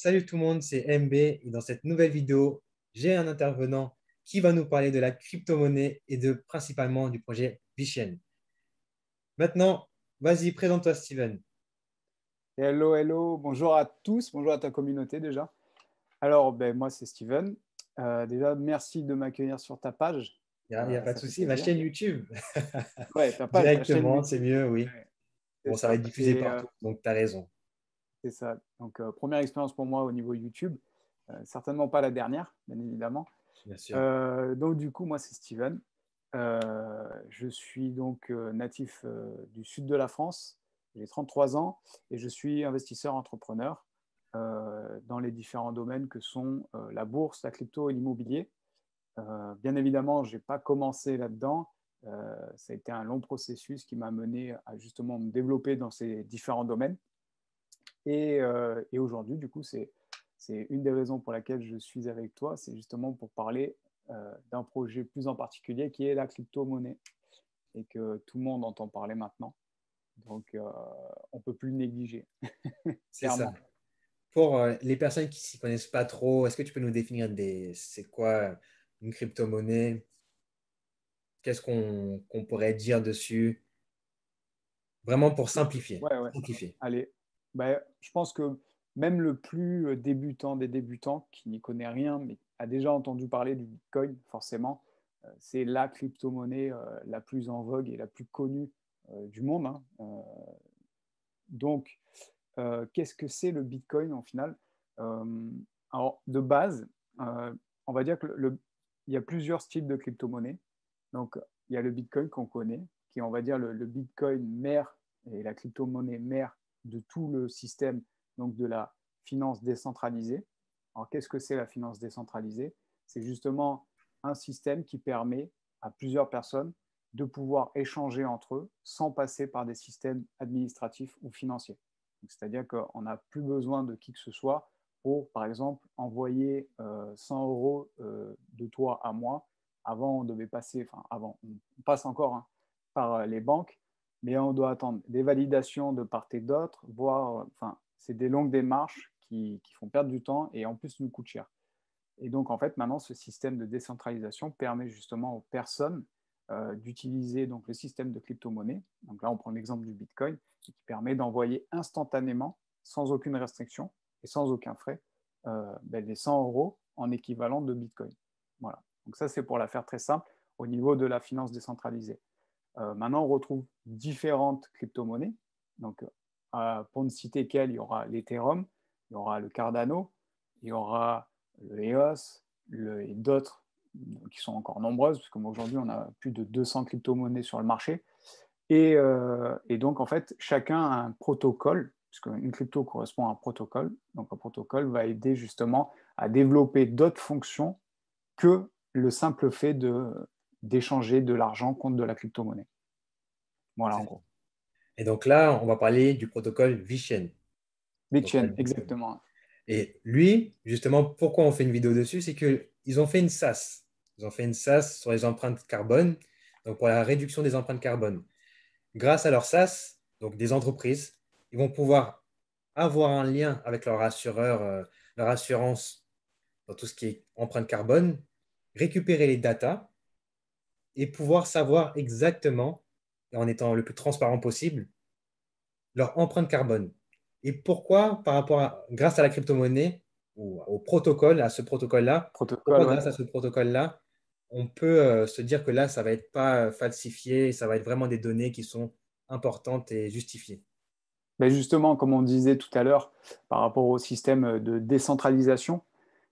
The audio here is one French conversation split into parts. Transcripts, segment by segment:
Salut tout le monde, c'est MB et dans cette nouvelle vidéo, j'ai un intervenant qui va nous parler de la crypto-monnaie et principalement du projet Bichen. Maintenant, vas-y, présente-toi Steven. Hello, hello, bonjour à tous, bonjour à ta communauté déjà. Alors, moi c'est Steven. Déjà, merci de m'accueillir sur ta page. Il y a pas de Ça fait souci, ma plaisir. chaîne YouTube. Ouais, ta page, ta chaîne Directement, c'est YouTube. mieux, oui. Ouais, c'est Bon, ça va ça. être diffusé partout, donc tu as raison, C'est ça. Donc, première expérience pour moi au niveau YouTube. Certainement pas la dernière, bien évidemment. bien sûr. Donc, du coup, moi c'est Steven. Je suis donc natif du sud de la France. J'ai 33 ans et je suis investisseur entrepreneur dans les différents domaines que sont la bourse, la crypto et l'immobilier. Bien évidemment, je n'ai pas commencé là-dedans. Ça a été un long processus qui m'a mené à justement me développer dans ces différents domaines. Et aujourd'hui, du coup, c'est une des raisons pour laquelle je suis avec toi, c'est justement pour parler d'un projet plus en particulier qui est la crypto-monnaie et que tout le monde entend parler maintenant. Donc, on ne peut plus le négliger, C'est ça. clairement. Pour les personnes qui ne s'y connaissent pas trop, est-ce que tu peux nous définir c'est quoi une crypto-monnaie? Qu'est-ce qu'on pourrait dire dessus? Vraiment pour simplifier. Ouais, ouais. Simplifier. Allez, je pense que même le plus débutant des débutants qui n'y connaît rien, mais a déjà entendu parler du Bitcoin, forcément, c'est la crypto-monnaie la plus en vogue et la plus connue du monde, hein. Donc, qu'est-ce que c'est le Bitcoin en final? Alors, de base, on va dire que il y a plusieurs styles de crypto-monnaie. Donc, il y a le Bitcoin qu'on connaît, qui est, on va dire, le Bitcoin mère et la crypto-monnaie mère de tout le système, donc de la finance décentralisée. Alors, qu'est-ce que c'est la finance décentralisée? C'est justement un système qui permet à plusieurs personnes de pouvoir échanger entre eux sans passer par des systèmes administratifs ou financiers. C'est-à-dire qu'on n'a plus besoin de qui que ce soit pour, par exemple, envoyer 100 euros de toi à moi. Avant, on devait passer, enfin avant, on passe encore hein, par les banques, mais on doit attendre des validations de part et d'autre, voire, enfin, c'est des longues démarches qui font perdre du temps et en plus nous coûtent cher. Et donc, en fait, maintenant, ce système de décentralisation permet justement aux personnes d'utiliser donc, le système de crypto-monnaie. Donc là, on prend l'exemple du Bitcoin, qui permet d'envoyer instantanément, sans aucune restriction et sans aucun frais, les 100 euros en équivalent de Bitcoin. Voilà. Donc ça, c'est pour la faire très simple au niveau de la finance décentralisée. Maintenant, on retrouve différentes crypto-monnaies. Donc, pour ne citer qu'elles, il y aura l'Ethereum, il y aura le Cardano, il y aura le EOS et d'autres qui sont encore nombreuses, parce qu'aujourd'hui, on a plus de 200 crypto-monnaies sur le marché. Et donc, en fait, chacun a un protocole, puisqu'une crypto correspond à un protocole. Donc, un protocole va aider justement à développer d'autres fonctions que le simple fait d'échanger de l'argent contre de la crypto-monnaie. Voilà, en gros. Et donc là, on va parler du protocole VeChain. Donc, BitChain, exactement. et lui, justement, pourquoi on fait une vidéo dessus, c'est qu'ils ont fait une SAS. Ils ont fait une SAS sur les empreintes carbone, donc pour la réduction des empreintes carbone. Grâce à leur SAS, donc des entreprises, ils vont pouvoir avoir un lien avec leur assureur, leur assurance dans tout ce qui est empreinte carbone, récupérer les datas et pouvoir savoir exactement, et en étant le plus transparent possible, leur empreinte carbone. Et pourquoi, grâce à la crypto-monnaie ou au protocole, à ce protocole-là, Protocole, pourquoi ouais. grâce à ce protocole-là, on peut se dire que là, ça va être pas falsifié, ça va être vraiment des données qui sont importantes et justifiées. Mais justement, comme on disait tout à l'heure, par rapport au système de décentralisation,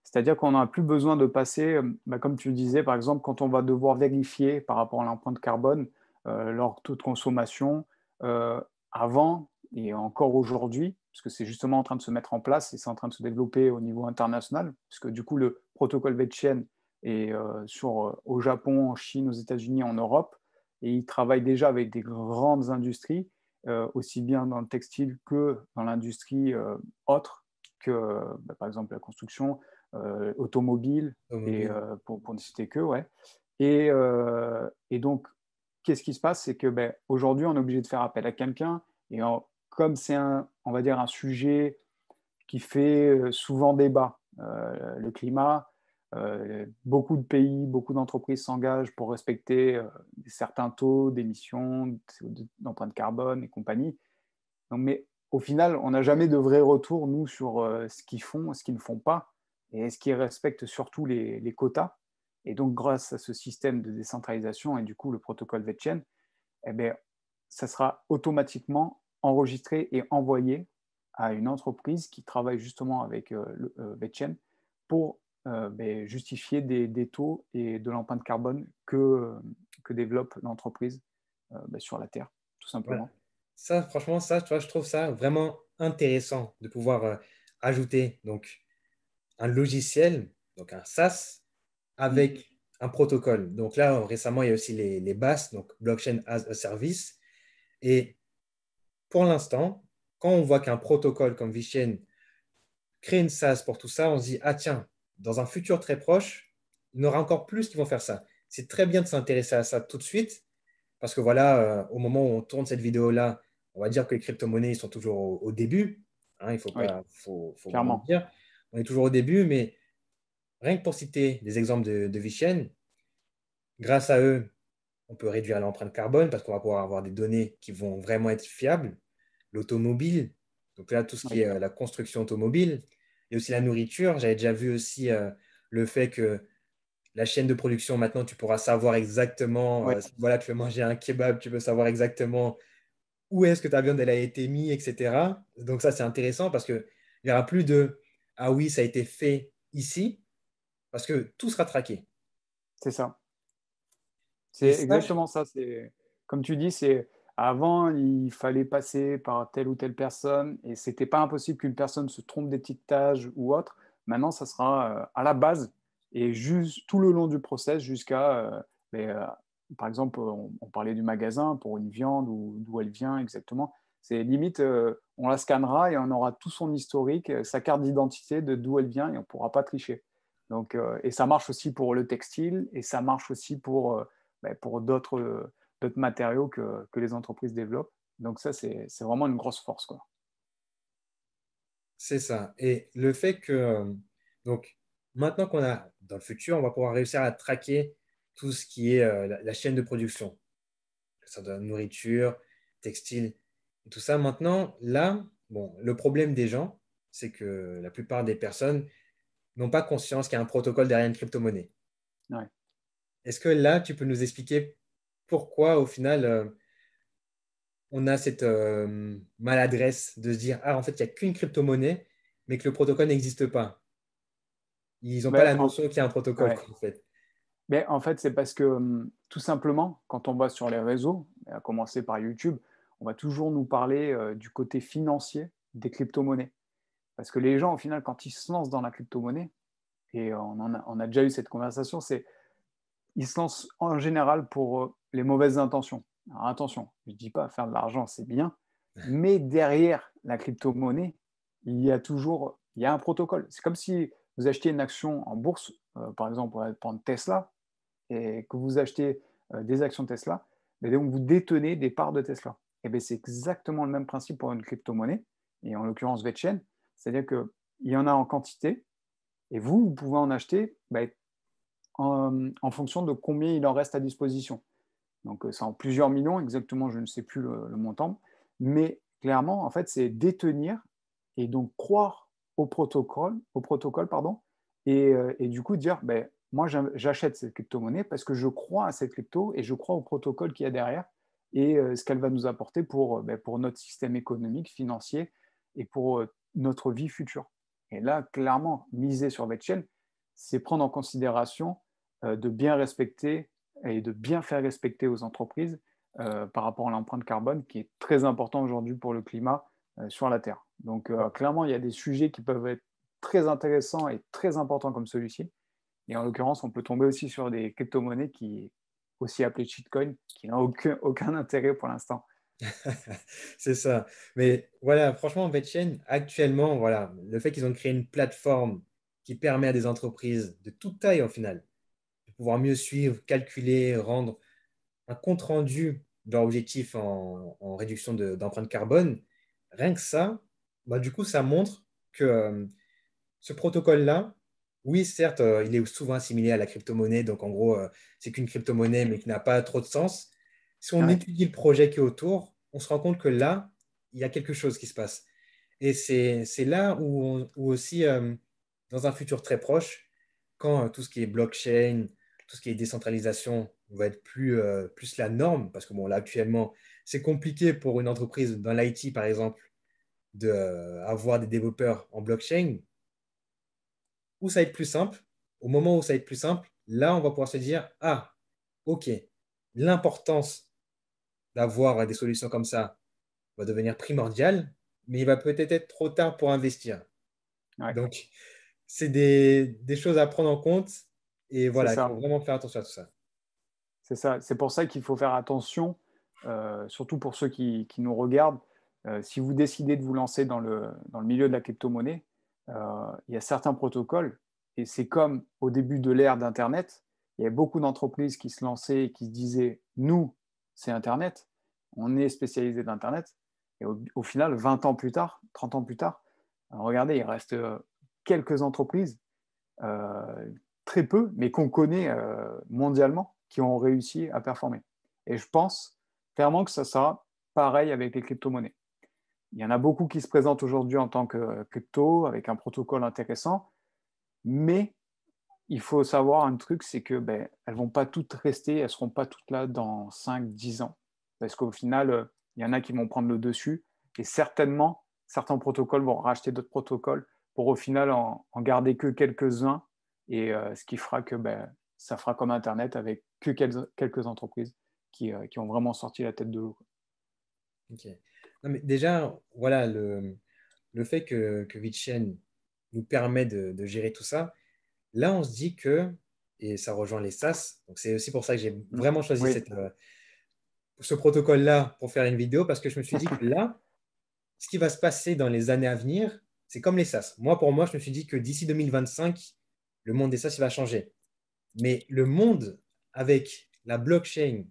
c'est-à-dire qu'on n'a plus besoin de passer, comme tu le disais, par exemple, quand on va devoir vérifier par rapport à l'empreinte carbone leur taux de consommation, euh, avant et encore aujourd'hui, puisque c'est justement en train de se mettre en place et c'est en train de se développer au niveau international, puisque du coup, le protocole VeChain est au Japon, en Chine, aux États-Unis, en Europe, et il travaille déjà avec des grandes industries aussi bien dans le textile que dans l'industrie autre, que par exemple la construction, automobile, et Automobile. pour ne citer que, ouais. Et donc, qu'est-ce qui se passe? C'est que aujourd'hui, on est obligé de faire appel à quelqu'un, et comme c'est on va dire, un sujet qui fait souvent débat. Le climat, beaucoup de pays, beaucoup d'entreprises s'engagent pour respecter certains taux d'émissions, d'empreinte carbone et compagnie. Donc, mais au final, on n'a jamais de vrai retour, nous, sur ce qu'ils font, ce qu'ils ne font pas, et est-ce qu'ils respectent surtout les quotas. Et donc, grâce à ce système de décentralisation et du coup le protocole VeChain, eh bien, ça sera automatiquement enregistré et envoyé à une entreprise qui travaille justement avec VeChain pour ben, justifier des taux et de l'empreinte carbone que développe l'entreprise ben, sur la Terre, tout Voilà. simplement. Ça, franchement, ça, tu vois, je trouve ça vraiment intéressant de pouvoir ajouter donc, un logiciel, donc un SaaS, Mm. avec un protocole. Donc là, récemment, il y a aussi les BaaS, donc Blockchain as a Service. Et pour l'instant, quand on voit qu'un protocole comme VeChain crée une SaaS pour tout ça, on se dit, ah tiens, dans un futur très proche, il y en aura encore plus qui vont faire ça. C'est très bien de s'intéresser à ça tout de suite, parce que voilà, au moment où on tourne cette vidéo-là, on va dire que les crypto-monnaies ils sont toujours au début. Hein, il Oui, faut vraiment le clairement. dire. On est toujours au début, mais rien que pour citer des exemples de VeChain, grâce à eux, on peut réduire l'empreinte carbone parce qu'on va pouvoir avoir des données qui vont vraiment être fiables. L'automobile, donc là, tout ce qui Oui, est la construction automobile, et aussi la nourriture. J'avais déjà vu aussi le fait que la chaîne de production, maintenant, tu pourras savoir exactement, oui, si voilà, tu veux manger un kebab, tu veux savoir exactement où est-ce que ta viande elle a été mise, etc. Donc ça, c'est intéressant parce qu'il n'y aura plus de ah oui, ça a été fait ici, parce que tout sera traqué. c'est ça. Et C'est ça, exactement ça. C'est comme tu dis, c'est avant il fallait passer par telle ou telle personne et c'était pas impossible qu'une personne se trompe d'étiquetage ou autre. Maintenant, ça sera à la base et juste tout le long du process jusqu'à, ben, par exemple, on parlait du magasin pour une viande ou d'où elle vient exactement. C'est limite, on la scannera et on aura tout son historique, sa carte d'identité de d'où elle vient et on pourra pas tricher. Donc, et ça marche aussi pour le textile et ça marche aussi pour d'autres matériaux que les entreprises développent. Donc ça, c'est vraiment une grosse force, quoi. c'est ça. Et le fait que, donc, maintenant qu'on a, dans le futur, on va pouvoir réussir à traquer tout ce qui est la chaîne de production, que ça soit de la nourriture, textile, et tout ça. Maintenant, là, bon, le problème des gens, c'est que la plupart des personnes n'ont pas conscience qu'il y a un protocole derrière une crypto-monnaie. Ouais. Est-ce que là, tu peux nous expliquer pourquoi, au final, on a cette maladresse de se dire, ah, en fait, il n'y a qu'une crypto-monnaie, mais que le protocole n'existe pas. Ils n'ont pas Ben, la notion qu'il y a un protocole, ouais. quoi, en fait. Mais en fait, c'est parce que tout simplement, quand on va sur les réseaux, à commencer par YouTube, on va toujours nous parler du côté financier des crypto-monnaies. Parce que les gens, au final, quand ils se lancent dans la crypto-monnaie, et on a déjà eu cette conversation, c'est ils se lancent en général pour les mauvaises intentions. Alors attention, je ne dis pas faire de l'argent, c'est bien, mais derrière la crypto-monnaie, il y a un protocole. C'est comme si vous achetiez une action en bourse, par exemple, on va prendre Tesla, et que vous achetez des actions Tesla, et donc vous détenez des parts de Tesla. Et bien c'est exactement le même principe pour une crypto-monnaie, et en l'occurrence VeChain, c'est-à-dire qu'il y en a en quantité, et vous pouvez en acheter ben, en fonction de combien il en reste à disposition. Donc, c'est en plusieurs millions, exactement, je ne sais plus le montant. Mais clairement, en fait, c'est détenir et donc croire au protocole pardon, et du coup dire, ben, moi, j'achète cette crypto-monnaie parce que je crois à cette crypto et je crois au protocole qu'il y a derrière et ce qu'elle va nous apporter ben, pour notre système économique, financier et pour notre vie future. Et là, clairement, miser sur VeChain, c'est prendre en considération de bien respecter et de bien faire respecter aux entreprises par rapport à l'empreinte carbone qui est très important aujourd'hui pour le climat sur la Terre. Donc clairement, il y a des sujets qui peuvent être très intéressants et très importants comme celui-ci. Et en l'occurrence, on peut tomber aussi sur des crypto-monnaies qui, aussi appelées shitcoin, qui n'ont aucun intérêt pour l'instant. C'est ça. Mais voilà, franchement, VeChain, actuellement, voilà, le fait qu'ils ont créé une plateforme qui permet à des entreprises de toute taille, au final, de pouvoir mieux suivre, calculer, rendre un compte-rendu de leur objectif en réduction d'empreinte carbone, rien que ça, bah, du coup, ça montre que ce protocole-là, oui, certes, il est souvent assimilé à la crypto-monnaie. Donc, en gros, c'est qu'une crypto-monnaie, mais qui n'a pas trop de sens. Si on Ouais, étudie le projet qui est autour, on se rend compte que là, il y a quelque chose qui se passe. Et c'est là où aussi, dans un futur très proche, quand tout ce qui est blockchain, tout ce qui est décentralisation va être plus la norme, parce que bon, là, actuellement, c'est compliqué pour une entreprise dans l'IT, par exemple, d'avoir des développeurs en blockchain, où ça va être plus simple. Au moment où ça va être plus simple, là, on va pouvoir se dire, ah, OK, l'importance d'avoir des solutions comme ça va devenir primordiale, mais il va peut-être être trop tard pour investir. ouais, Donc, c'est des choses à prendre en compte. Et c'est voilà, il faut ça. vraiment faire attention à tout ça. C'est ça. C'est pour ça qu'il faut faire attention, surtout pour ceux qui nous regardent. Si vous décidez de vous lancer dans le milieu de la crypto-monnaie, il y a certains protocoles, et c'est comme au début de l'ère d'Internet, il y avait beaucoup d'entreprises qui se lançaient et qui se disaient, nous, c'est Internet, on est spécialisé d'Internet. Et au final, 20 ans plus tard, 30 ans plus tard, regardez, il reste quelques entreprises euh, très peu, mais qu'on connaît mondialement, qui ont réussi à performer. Et je pense clairement que ça sera pareil avec les crypto-monnaies. Il y en a beaucoup qui se présentent aujourd'hui en tant que crypto, avec un protocole intéressant, mais il faut savoir un truc, c'est que ben, elles ne vont pas toutes rester, elles ne seront pas toutes là dans 5, 10 ans. Parce qu'au final, il y en a qui vont prendre le dessus, et certainement, certains protocoles vont racheter d'autres protocoles pour au final en garder que quelques-uns, et ce qui fera que ben, ça fera comme Internet avec que quelques entreprises qui ont vraiment sorti la tête de l'eau. Ok. Non, mais déjà, voilà, le fait que VeChain nous permet de gérer tout ça, là, on se dit que, et ça rejoint les SaaS, donc c'est aussi pour ça que j'ai vraiment choisi Oui, ce protocole-là pour faire une vidéo, parce que je me suis dit que là, ce qui va se passer dans les années à venir, c'est comme les SaaS. Moi, pour moi, je me suis dit que d'ici 2025, le monde des SaaS, il va changer. Mais le monde avec la blockchain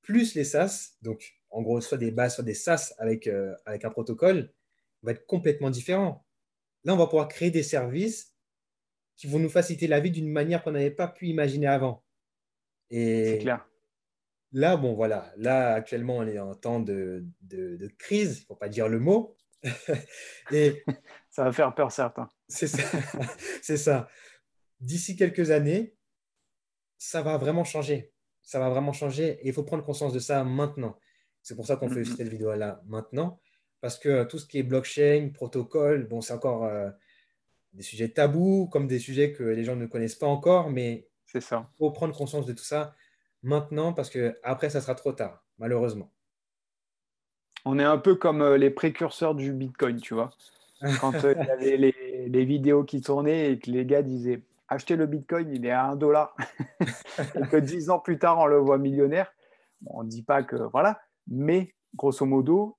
plus les SaaS, donc en gros, soit des bases, soit des SaaS avec un protocole, va être complètement différent. Là, on va pouvoir créer des services qui vont nous faciliter la vie d'une manière qu'on n'avait pas pu imaginer avant. c'est Et clair. là, bon, voilà, là, actuellement, on est en temps de crise, il ne faut pas dire le mot. Et Ça va faire peur certains. c'est ça, c'est ça. D'ici quelques années, ça va vraiment changer. Ça va vraiment changer et il faut prendre conscience de ça maintenant. C'est pour ça qu'on fait aussi Mm, cette vidéo-là maintenant, parce que tout ce qui est blockchain, protocole, bon, c'est encore des sujets tabous, comme des sujets que les gens ne connaissent pas encore, mais c'est il ça. faut prendre conscience de tout ça maintenant, parce que après, ça sera trop tard, malheureusement. On est un peu comme les précurseurs du Bitcoin, tu vois. Quand il y avait les vidéos qui tournaient et que les gars disaient achetez le Bitcoin, il est à 1 dollar, et que 10 ans plus tard, on le voit millionnaire. Bon, on ne dit pas que voilà, mais grosso modo,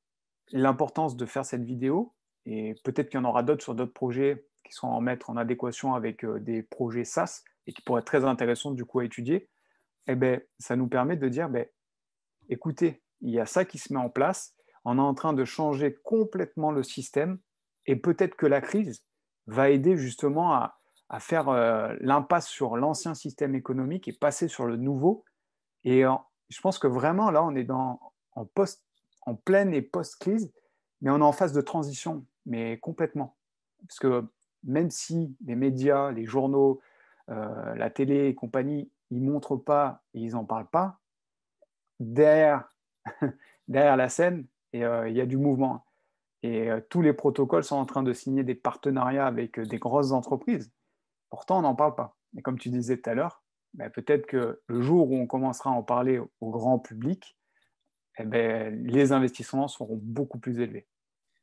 l'importance de faire cette vidéo, et peut-être qu'il y en aura d'autres sur d'autres projets qui sont en mettre en adéquation avec des projets SaaS et qui pourraient être très intéressants du coup à étudier, eh ben, ça nous permet de dire ben, écoutez, il y a ça qui se met en place, on est en train de changer complètement le système, et peut-être que la crise va aider justement à faire l'impasse sur l'ancien système économique et passer sur le nouveau. Et je pense que vraiment, là, on est en pleine et post-crise, mais on est en phase de transition, mais complètement. Parce que même si les médias, les journaux, la télé et compagnie, ils ne montrent pas et ils n'en parlent pas, derrière, derrière la scène, et il y a du mouvement. Et tous les protocoles sont en train de signer des partenariats avec des grosses entreprises. Pourtant, on n'en parle pas. Et comme tu disais tout à l'heure, ben, peut-être que le jour où on commencera à en parler au grand public, eh ben, les investissements seront beaucoup plus élevés.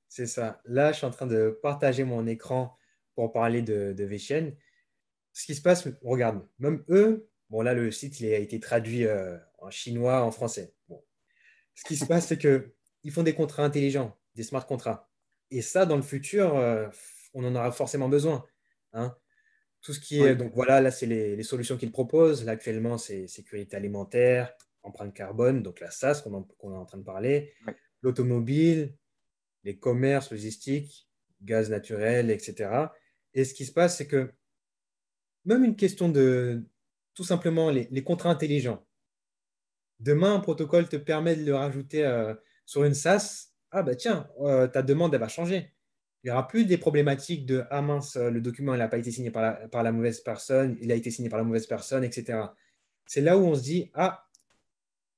C'est ça. Là, je suis en train de partager mon écran pour parler de VChain. Ce qui se passe, regarde, même eux, bon là, le site il a été traduit en chinois, en français. Bon. Ce qui se passe, c'est que ils font des contrats intelligents, des smart contrats. Et ça, dans le futur, on en aura forcément besoin. Hein. Tout ce qui est, Oui, donc voilà, là, c'est les solutions qu'ils proposent. Là, actuellement, c'est sécurité alimentaire, empreinte carbone, donc la SaaS qu'on est en train de parler, oui, l'automobile, les commerces, logistiques, gaz naturel, etc. Et ce qui se passe, c'est que même une question de tout simplement les contrats intelligents. Demain, un protocole te permet de le rajouter sur une SaaS. Ah bah tiens, ta demande, elle va changer. Il n'y aura plus des problématiques de ah mince, le document, il n'a pas été signé par la mauvaise personne, il a été signé par la mauvaise personne, etc. C'est là où on se dit, ah,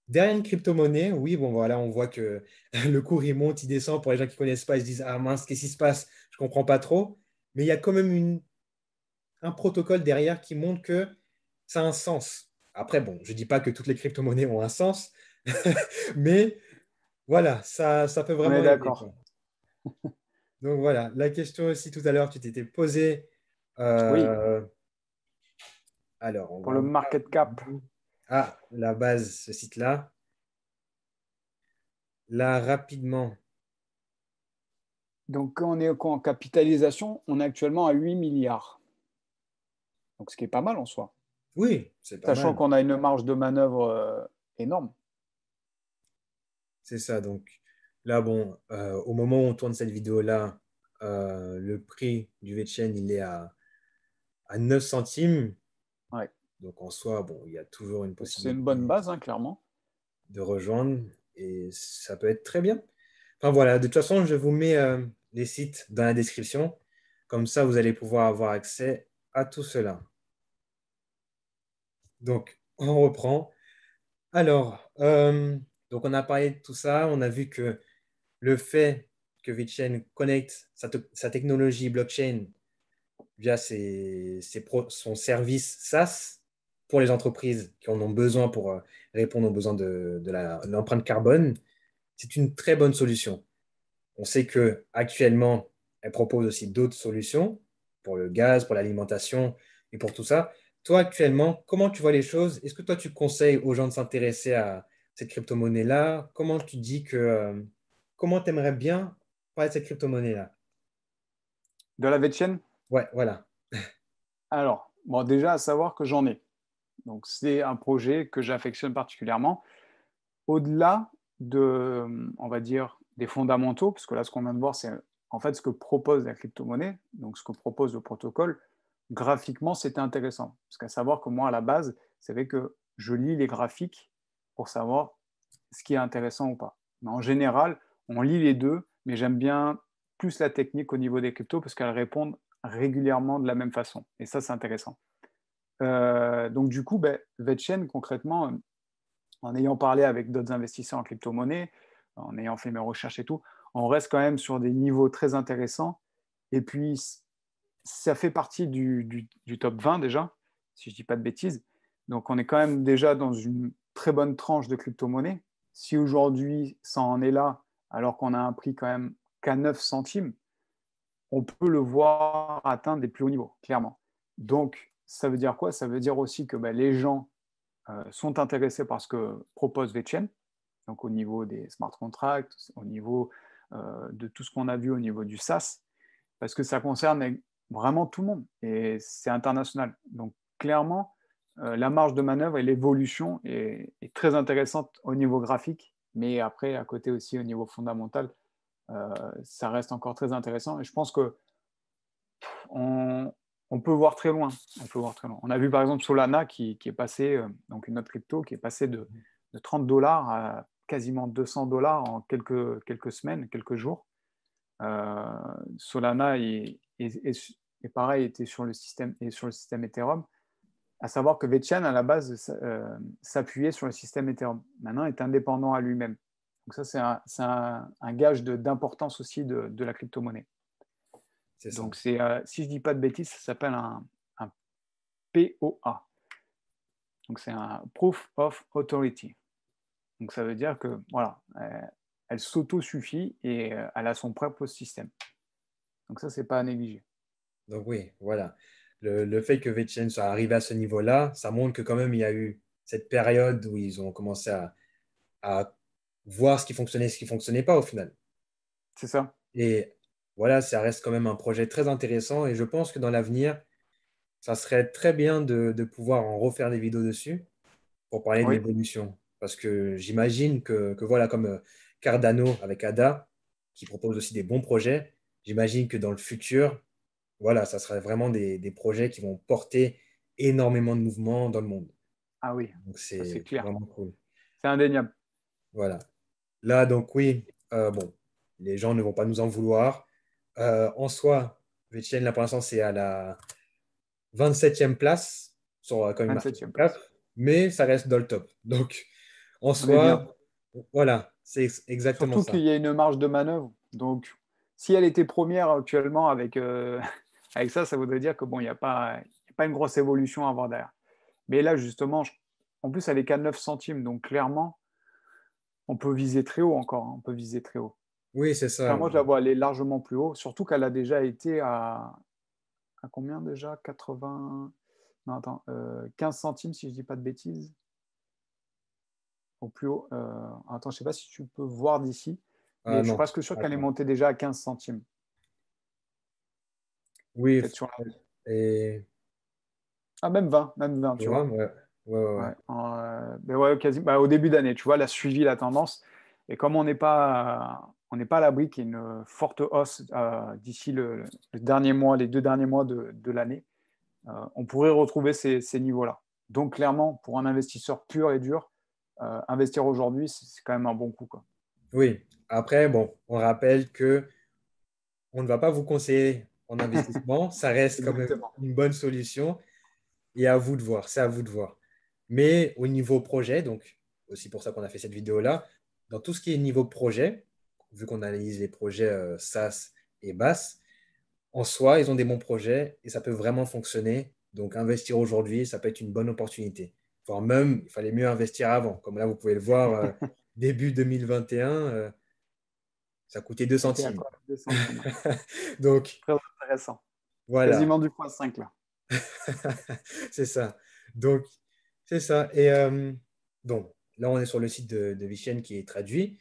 derrière une crypto-monnaie, oui, bon voilà, on voit que le cours il monte, il descend. Pour les gens qui ne connaissent pas, ils se disent, ah mince, qu'est-ce qui se passe? Je ne comprends pas trop. Mais il y a quand même un protocole derrière qui montre que ça a un sens. Après, bon, je ne dis pas que toutes les crypto-monnaies ont un sens, mais voilà, ça peut On est vraiment aider, d'accord. quoi. Donc voilà, la question aussi tout à l'heure, tu t'étais posé. Oui, euh, alors, on pour va le voir. market cap. Ah, la base, ce site-là. Là, rapidement. Donc, quand on est en capitalisation, on est actuellement à 8 milliards. Donc, ce qui est pas mal en soi. Oui, c'est pas Sachant mal. qu'on a une marge de manœuvre énorme. C'est ça. Donc là, bon, au moment où on tourne cette vidéo-là, le prix du VeChain, il est à 9 centimes. Ouais. Donc en soi, bon, il y a toujours une C'est une bonne possibilité base, hein, clairement. de rejoindre et ça peut être très bien. Enfin voilà, de toute façon, je vous mets les sites dans la description. Comme ça, vous allez pouvoir avoir accès à tout cela. Donc, on reprend. Alors, donc on a parlé de tout ça. On a vu que le fait que VeChain connecte sa technologie blockchain via son service SaaS pour les entreprises qui en ont besoin pour répondre aux besoins de l'empreinte carbone, c'est une très bonne solution. On sait que actuellement, elle propose aussi d'autres solutions pour le gaz, pour l'alimentation et pour tout ça. Toi, actuellement, comment tu vois les choses? Est-ce que toi, tu conseilles aux gens de s'intéresser à cette crypto-monnaie-là? Comment tu dis que, comment tu aimerais bien parler de cette crypto-monnaie-là? De la VeChain. Ouais, voilà. Alors, bon, déjà à savoir que j'en ai. Donc, c'est un projet que j'affectionne particulièrement. Au-delà de, on va dire, des fondamentaux, parce que là, ce qu'on vient de voir, c'est en fait ce que propose la crypto-monnaie, donc ce que propose le protocole. Graphiquement, c'était intéressant. Parce qu'à savoir que moi, à la base, c'est vrai que je lis les graphiques pour savoir ce qui est intéressant ou pas. Mais en général, on lit les deux, mais j'aime bien plus la technique au niveau des cryptos parce qu'elles répondent régulièrement de la même façon. Et ça, c'est intéressant. Donc, du coup, ben, VeChain, concrètement, en ayant parlé avec d'autres investisseurs en crypto-monnaie, en ayant fait mes recherches et tout, on reste quand même sur des niveaux très intéressants. Et puis, ça fait partie du top 20 déjà, si je ne dis pas de bêtises. Donc, on est quand même déjà dans une très bonne tranche de crypto-monnaie. Si aujourd'hui, ça en est là, alors qu'on a un prix quand même qu'à 9 centimes, on peut le voir atteindre des plus hauts niveaux, clairement. Donc, ça veut dire quoi? Ça veut dire aussi que ben, les gens sont intéressés par ce que propose VeChain, donc au niveau des smart contracts, au niveau de tout ce qu'on a vu au niveau du SaaS, parce que ça concerne vraiment tout le monde et c'est international. Donc clairement, la marge de manœuvre et l'évolution est très intéressante au niveau graphique, mais après, à côté aussi au niveau fondamental, ça reste encore très intéressant. Et je pense que on, on peut voir très loin. On peut voir très loin. On a vu par exemple Solana qui est passé, donc une autre crypto, qui est passé de 30 dollars à quasiment 200 dollars en quelques semaines, quelques jours. Solana est pareil, était sur le système Ethereum. À savoir que VeChain, à la base, s'appuyait sur le système Ethereum. Maintenant, est indépendant à lui-même. Donc ça, c'est un gage d'importance aussi de la crypto-monnaie. C'est ça. Donc, si je ne dis pas de bêtises, ça s'appelle un POA. Donc, c'est un Proof of Authority. Donc, ça veut dire que, voilà, elle s'auto-suffit et elle a son propre système. Donc, ça, c'est pas à négliger. Donc oui, voilà. Le fait que VeChain soit arrivé à ce niveau-là, ça montre que quand même il y a eu cette période où ils ont commencé à voir ce qui fonctionnait et ce qui ne fonctionnait pas au final. C'est ça. Et voilà, ça reste quand même un projet très intéressant et je pense que dans l'avenir, ça serait très bien de pouvoir en refaire des vidéos dessus pour parler de Oui, l'évolution. Parce que j'imagine que voilà, comme Cardano avec ADA, qui propose aussi des bons projets, j'imagine que dans le futur, voilà, ça sera vraiment des projets qui vont porter énormément de mouvements dans le monde. Ah oui, Donc, ça c'est c'est clair. vraiment cool. C'est indéniable. Voilà. Là, donc oui, bon, les gens ne vont pas nous en vouloir. En soi, Vetchen, là, pour l'instant, c'est à la 27e place, sur, quand il marque 27e cap, place. mais ça reste dans le top. Donc, en On est bien. soi, voilà, c'est exactement Surtout ça. qu'il y a une marge de manœuvre. Donc, si elle était première actuellement avec, avec ça, ça voudrait dire que bon, il y a pas une grosse évolution à avoir derrière. Mais là, justement, en plus, elle est qu'à 9 centimes. Donc, clairement, on peut viser très haut encore, hein. On peut viser très haut. Oui, c'est ça. Clairement, je la vois aller largement plus haut. Surtout qu'elle a déjà été à combien déjà 80. Non, attends, 15 centimes, si je dis pas de bêtises. Au plus haut. Attends, je ne sais pas si tu peux voir d'ici, mais Ah je suis non, presque sûr qu'elle est attends. montée déjà à 15 centimes. Oui, Peut-être sur la... et Ah, même 20 tu tu vois, vois. ouais, ouais, ouais, ouais. Ouais, mais ouais, quasi, bah, au début d'année, tu vois, elle a suivi la tendance. Et comme on n'est pas à l'abri qu'il y ait une forte hausse d'ici le dernier mois, les 2 derniers mois de l'année, on pourrait retrouver ces niveaux-là. Donc, clairement, pour un investisseur pur et dur, investir aujourd'hui, c'est quand même un bon coup, quoi. Oui, après, bon, on rappelle que on ne va pas vous conseiller en investissement. Ça reste quand même Exactement. une bonne solution et à vous de voir. C'est à vous de voir. Mais au niveau projet, donc aussi pour ça qu'on a fait cette vidéo-là, dans tout ce qui est niveau projet, vu qu'on analyse les projets SaaS et BaaS, en soi, ils ont des bons projets et ça peut vraiment fonctionner. Donc investir aujourd'hui, ça peut être une bonne opportunité. Voire même, il fallait mieux investir avant. Comme là, vous pouvez le voir, début 2021, ça coûtait 2 Elle était à centimes. quoi? 2 centimes. Donc, Très intéressant. voilà. Quasiment du point 5 là. C'est ça. Donc, c'est ça. Et donc, là, on est sur le site de Vichen qui est traduit.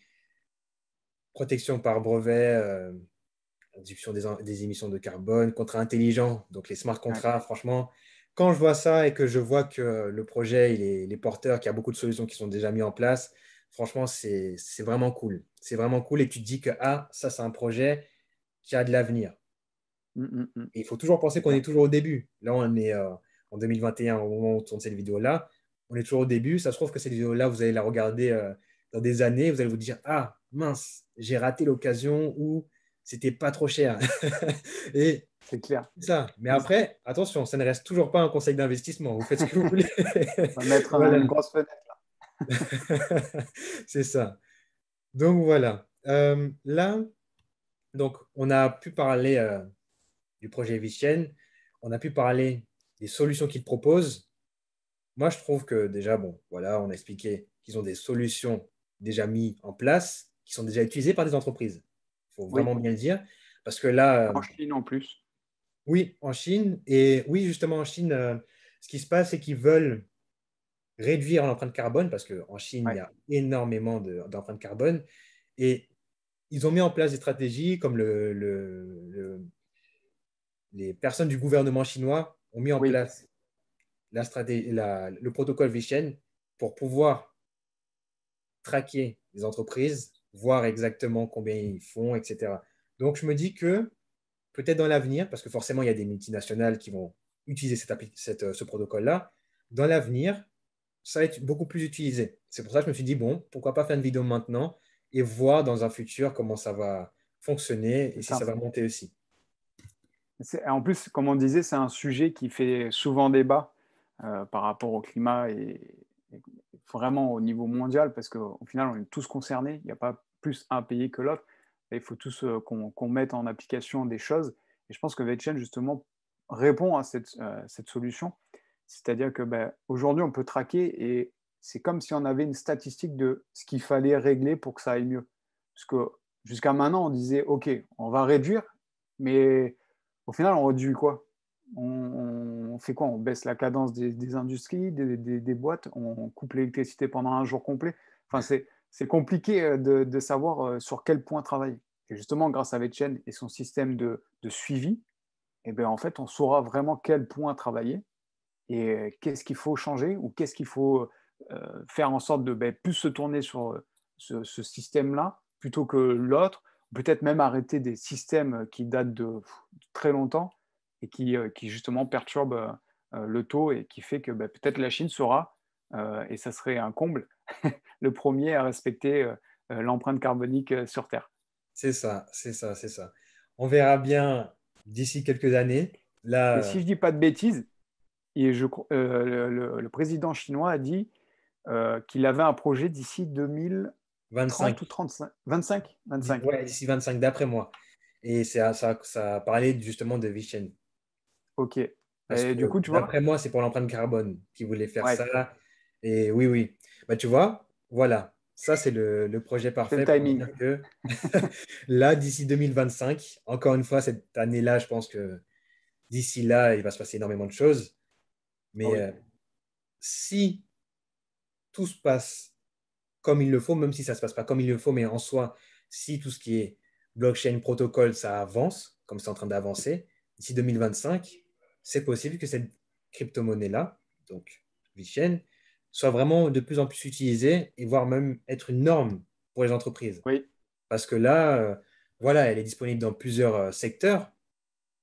Protection par brevet, réduction des émissions de carbone, contrat intelligent, donc les smart Ouais. contrats, franchement, quand je vois ça et que je vois que le projet, il est porteur, qu'il y a beaucoup de solutions qui sont déjà mises en place, franchement, c'est vraiment cool. C'est vraiment cool et tu te dis que, ah, ça, c'est un projet qui a de l'avenir. Et il faut toujours penser C'est qu'on clair. est toujours au début. Là, on est en 2021, au moment où on tourne cette vidéo-là. On est toujours au début. Ça se trouve que cette vidéo-là, vous allez la regarder dans des années. Vous allez vous dire, ah, mince, j'ai raté l'occasion où c'était pas trop cher. Et C'est clair. c'est ça. Mais Mais après, attention, ça ne reste toujours pas un conseil d'investissement. Vous faites ce que vous voulez. on va mettre une Voilà. grosse fenêtre. C'est ça. Donc voilà. Là, donc, on a pu parler du projet Vichen. On a pu parler des solutions qu'ils proposent. Moi, je trouve que déjà, bon, voilà, on a expliqué qu'ils ont des solutions déjà mises en place, qui sont déjà utilisées par des entreprises. Il faut Oui, vraiment bien le dire. Parce que là, en Chine en plus. oui, en Chine, et oui, justement, en Chine, ce qui se passe, c'est qu'ils veulent réduire l'empreinte carbone, parce qu'en Chine, il y Ouais. a énormément d'empreintes carbone, et ils ont mis en place des stratégies comme les personnes du gouvernement chinois ont mis en Oui, place le protocole Vichen pour pouvoir traquer les entreprises, voir exactement combien ils font, etc. Donc, je me dis que peut-être dans l'avenir, parce que forcément, il y a des multinationales qui vont utiliser ce protocole-là, dans l'avenir, ça va être beaucoup plus utilisé. C'est pour ça que je me suis dit, bon, pourquoi pas faire une vidéo maintenant et voir dans un futur comment ça va fonctionner et c'est si ça ça. va monter aussi. En plus, comme on disait, c'est un sujet qui fait souvent débat par rapport au climat et vraiment au niveau mondial, parce qu'au final, on est tous concernés. Il n'y a pas plus un pays que l'autre. Et il faut tous qu'on mette en application des choses. Et je pense que VetChain, justement, répond à cette solution. C'est-à-dire que ben, aujourd'hui, on peut traquer et c'est comme si on avait une statistique de ce qu'il fallait régler pour que ça aille mieux. Parce que jusqu'à maintenant, on disait, OK, on va réduire, mais au final, on réduit quoi? On fait quoi? On baisse la cadence des industries, des boîtes, on coupe l'électricité pendant un jour complet. Enfin, c'est compliqué de savoir sur quel point travailler. Et justement, grâce à VetChain et son système de suivi, eh ben, en fait, on saura vraiment quel point travailler et qu'est-ce qu'il faut changer ou qu'est-ce qu'il faut faire en sorte de ben, plus se tourner sur ce système-là plutôt que l'autre, peut-être même arrêter des systèmes qui datent de très longtemps et qui justement perturbent le taux et qui fait que bah, peut-être la Chine sera, et ça serait un comble, le premier à respecter l'empreinte carbonique sur Terre. C'est ça, c'est ça, c'est ça. On verra bien d'ici quelques années. Là, Et si je dis pas de bêtises, le président chinois a dit qu'il avait un projet d'ici 2030 ou 25. 35, 25, 25. Ouais, d'ici 25 d'après moi. Et ça a parlé justement de Vichen. Ok. Parce Et que du coup, tu vois, d'après moi, c'est pour l'empreinte carbone qu'ils voulaient faire ouais, ça. Et oui, oui. Bah, tu vois, voilà. Ça, c'est le projet c'est le parfait pour timing. dire que là, d'ici 2025, encore une fois, cette année-là, je pense que d'ici là, il va se passer énormément de choses. Ah Mais oui, si tout se passe comme il le faut, même si ça ne se passe pas comme il le faut, mais en soi, si tout ce qui est blockchain, protocole, ça avance, comme c'est en train d'avancer, d'ici 2025, c'est possible que cette crypto-monnaie-là, donc VeChain, soit vraiment de plus en plus utilisée et voire même être une norme pour les entreprises. oui, Parce que là, voilà, elle est disponible dans plusieurs secteurs,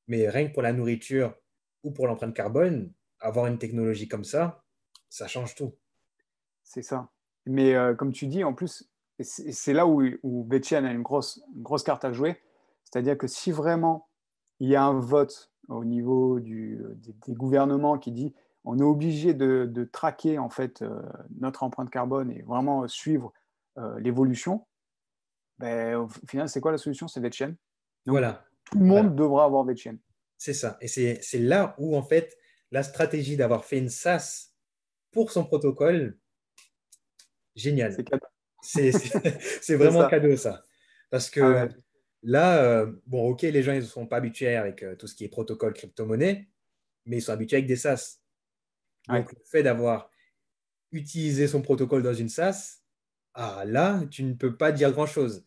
mais rien que pour la nourriture ou pour l'empreinte carbone, avoir une technologie comme ça change tout. c'est ça. Mais comme tu dis, en plus, et c'est là où Betchan a une grosse carte à jouer. C'est-à-dire que si vraiment il y a un vote au niveau des gouvernements qui dit on est obligé de traquer en fait notre empreinte carbone et vraiment suivre l'évolution, ben, au final, c'est quoi la solution? C'est VeChain. Donc, Voilà, tout le voilà. monde devra avoir VeChain. C'est ça. Et c'est là où, en fait, la stratégie d'avoir fait une SaaS pour son protocole, génial. C'est cadeau. C'est C'est vraiment ça. cadeau, ça. Parce Ah que ouais. là, bon, OK, les gens, ils ne sont pas habitués avec tout ce qui est protocole crypto-monnaie, mais ils sont habitués avec des SaaS. Ouais, Donc, le fait d'avoir utilisé son protocole dans une SaaS, ah, là, tu ne peux pas dire grand-chose.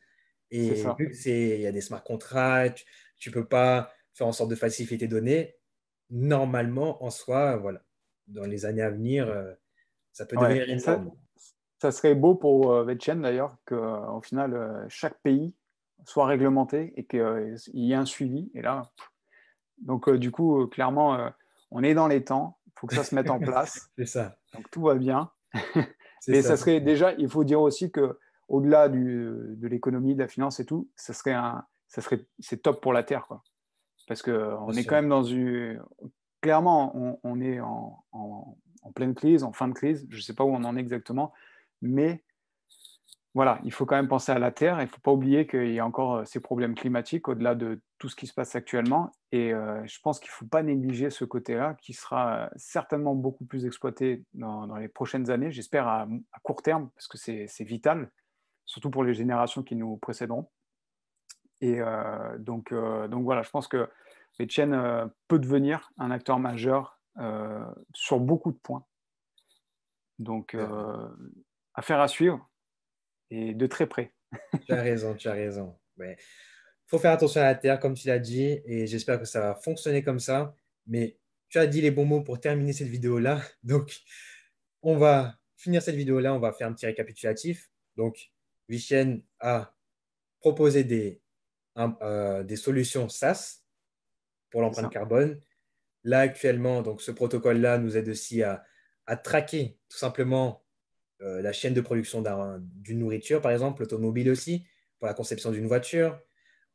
c'est Et ça. vu il y a des smart contracts, tu ne peux pas faire en sorte de falsifier tes données, normalement, en soi, voilà, dans les années à venir, ça peut Ouais. devenir une Ça, norme. ça serait beau pour VeChain d'ailleurs qu'au final, chaque pays soit réglementé et qu'il y ait un suivi. Et là, donc du coup, clairement, on est dans les temps. Il faut que ça se mette en place. C'est ça, Donc tout va bien. c'est Mais ça, ça c'est serait ça. déjà, il faut dire aussi que au-delà de l'économie, de la finance et tout, c'est top pour la Terre, quoi. Parce Bien qu'on est quand sûr, même dans une. Clairement, on est en pleine crise, en fin de crise. Je ne sais pas où on en est exactement. Mais voilà, il faut quand même penser à la Terre. Il ne faut pas oublier qu'il y a encore ces problèmes climatiques au-delà de tout ce qui se passe actuellement. Et je pense qu'il ne faut pas négliger ce côté-là qui sera certainement beaucoup plus exploité dans les prochaines années, j'espère à court terme, parce que c'est vital, surtout pour les générations qui nous précéderont. Et donc voilà, je pense que Etienne peut devenir un acteur majeur sur beaucoup de points. Donc, affaire à suivre et de très près. tu as raison, tu as raison. Mais faut faire attention à la Terre, comme tu l'as dit, et j'espère que ça va fonctionner comme ça. Mais tu as dit les bons mots pour terminer cette vidéo-là. Donc, on va finir cette vidéo-là, on va faire un petit récapitulatif. Donc, Vichen a proposé des solutions SaaS pour C'est l'empreinte ça, carbone. Là, actuellement, donc, ce protocole-là nous aide aussi à traquer tout simplement la chaîne de production d'une nourriture, par exemple, l'automobile aussi, pour la conception d'une voiture.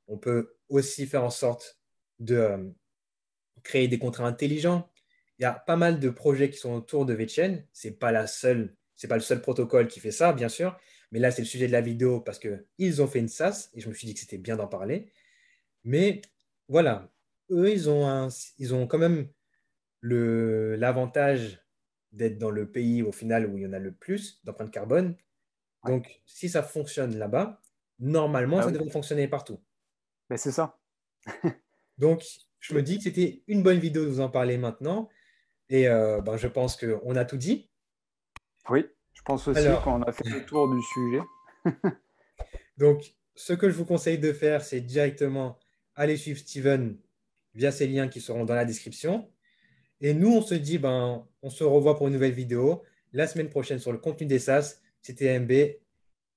On peut aussi faire en sorte de créer des contrats intelligents. Il y a pas mal de projets qui sont autour de VeChain. C'est pas le seul protocole qui fait ça, bien sûr. Mais là, c'est le sujet de la vidéo parce qu'ils ont fait une SaaS et je me suis dit que c'était bien d'en parler. Mais voilà, eux, ils ont quand même l'avantage d'être dans le pays au final où il y en a le plus d'empreintes carbone. ouais. Donc, si ça fonctionne là-bas, normalement, Bah ça oui, devrait fonctionner partout. bah, c'est ça. Donc, je me Et- dis que c'était une bonne vidéo de vous en parler maintenant. Et ben, je pense qu'on a tout dit. oui, je pense aussi Alors, qu'on a fait le tour du sujet. donc, ce que je vous conseille de faire, c'est directement aller suivre Steven via ces liens qui seront dans la description. Et nous, on se dit, ben, on se revoit pour une nouvelle vidéo la semaine prochaine sur le contenu des SaaS. C'était MB.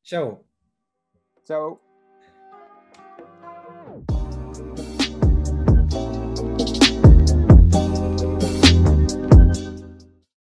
Ciao. Ciao.